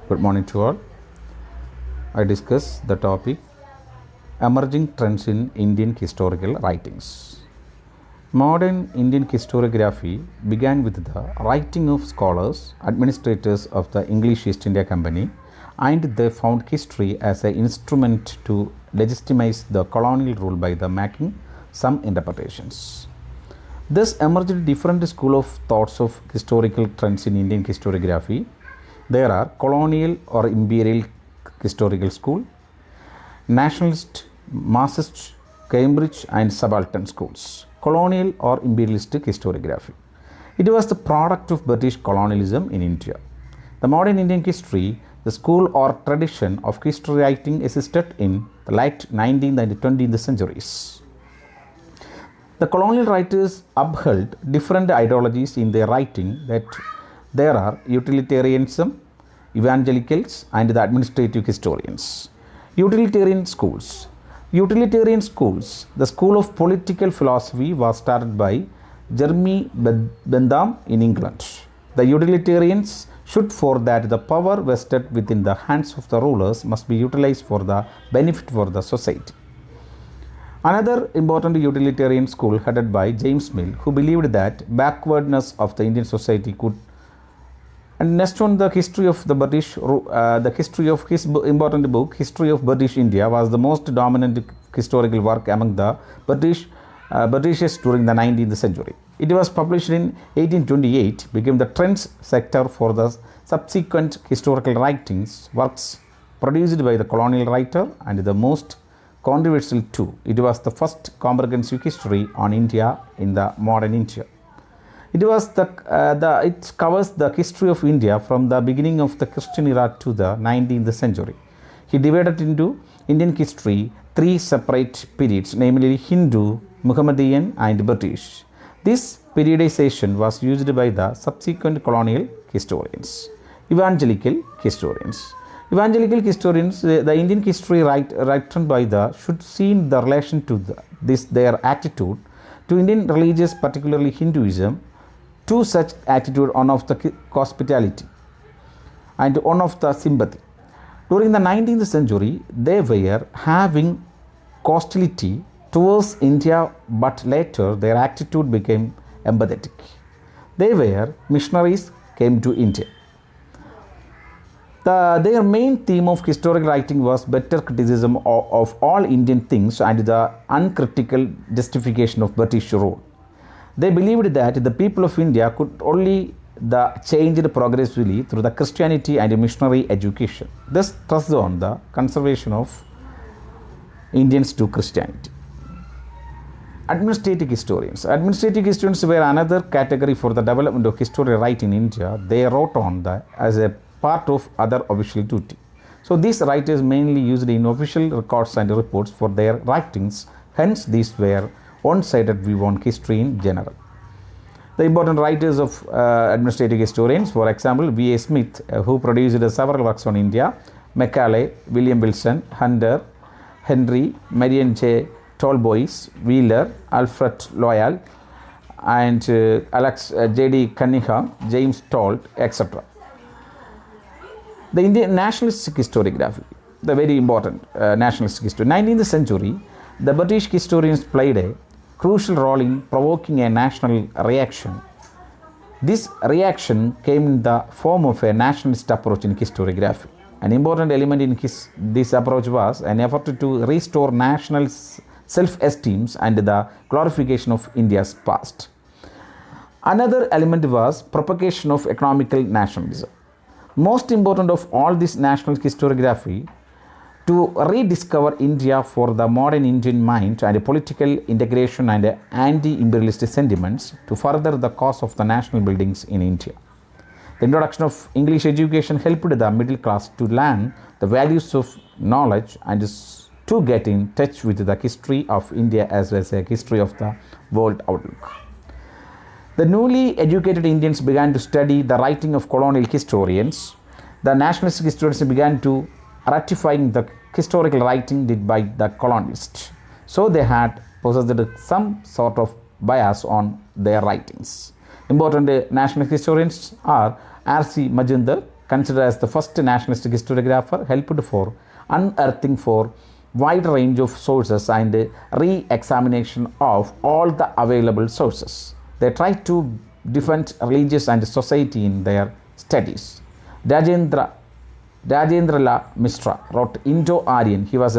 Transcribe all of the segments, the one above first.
Good morning to all. I discuss the topic Emerging Trends in Indian Historical Writings. Modern Indian historiography began with the writing of scholars, administrators of the English East India Company, and they found history as an instrument to legitimize the colonial rule by the making some interpretations. Thus emerged different school of thoughts of historical trends in Indian historiography. There are colonial or imperial historical school, nationalist, Marxist, Cambridge and subaltern schools. Colonial or imperialist historiography. It was the product of British colonialism in India. The modern Indian history, the school or tradition of history writing existed in the late 19th and 20th centuries. The colonial writers upheld different ideologies in their writing. That there are utilitarianism, evangelicals and the administrative historians. Utilitarian schools. Utilitarian schools, the school of political philosophy was started by Jeremy Bentham in England. The utilitarians stood for that the power vested within the hands of the rulers must be utilized for the benefit for the society. Another important utilitarian school headed by James Mill, who believed that backwardness of the Indian society could. And next on the history of the British, the history of his important book, History of British India, was the most dominant historical work among the Britishes during the 19th century. It was published in 1828, became the trends sector for the subsequent historical writings, works produced by the colonial writer and the most controversial too. It was the first comprehensive history on India in the modern India. It covers the history of India from the beginning of the Christian era to the 19th century. He divided into Indian history three separate periods, namely Hindu, Muhammadan and British. This periodization was used by the subsequent colonial historians. Evangelical historians. Evangelical historians, the Indian history written by the should see in the relation to their attitude to Indian religious, particularly Hinduism. Two such attitude, one of the hospitality and one of the sympathy. During the 19th century, they were having hostility towards India, but later their attitude became empathetic. They were missionaries came to India. Their main theme of historical writing was better criticism of all Indian things and the uncritical justification of British rule. They believed that the people of India could only change progressively through the Christianity and missionary education. Thus thrust on the conservation of Indians to Christianity. Administrative historians. Administrative historians were another category for the development of historical writing in India. They wrote on as a part of other official duty. So these writers mainly used in official records and reports for their writings. Hence these were one-sided view on history in general. The important writers of administrative historians, for example, V. A. Smith, who produced several works on India, Macaulay, William Wilson, Hunter, Henry, Marion J. Tolboys, Wheeler, Alfred Loyal, and Alex J.D. Cunningham, James Tolt, etc. The Indian nationalist historiography, the very important nationalist history. 19th century, the British historians played a crucial role in provoking a national reaction. This reaction came in the form of a nationalist approach in historiography. An important element in this approach was an effort to restore national self-esteem and the glorification of India's past. Another element was propagation of economical nationalism. Most important of all this national historiography to rediscover India for the modern Indian mind and political integration and anti-imperialist sentiments to further the cause of the national buildings in India. The introduction of English education helped the middle class to learn the values of knowledge and to get in touch with the history of India as well as a history of the world outlook. The newly educated Indians began to study the writing of colonial historians. The nationalist historians began to ratifying the historical writing did by the colonialists. So they had possessed some sort of bias on their writings. Important national historians are R.C. Majumdar, considered as the first nationalistic historiographer, helped for unearthing for wide range of sources and re-examination of all the available sources. They tried to defend religious and society in their studies. Rajendra La Misra wrote Indo-Aryan. He was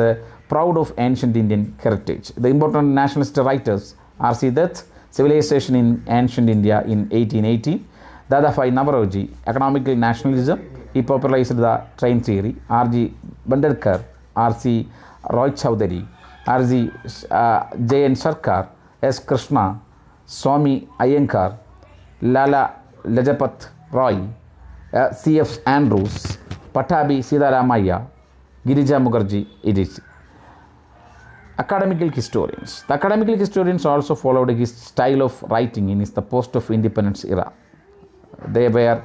proud of ancient Indian heritage. The important nationalist writers R.C. Dutt, Civilization in Ancient India in 1880. Dadabhai Naoroji, Economical Nationalism. He popularized the train theory. R.G. Bhandarkar, R.C. Roy Chowdhury, R.G. J.N. Sarkar, S. Krishna, Swami Iyengar, Lala Lajpat Roy, C.F. Andrews, Patabi Siddharamaiah, Girija Mukherjee, etc. Academical historians. The academical historians also followed his style of writing in the post of independence era. They were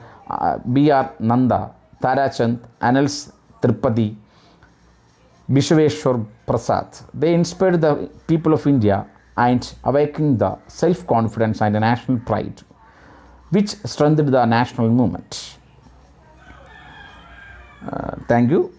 B.R. Nanda, Tarachand, Anils Tripadi, Bishweshwar Prasad. They inspired the people of India and awakened the self-confidence and national pride, which strengthened the national movement. Thank you.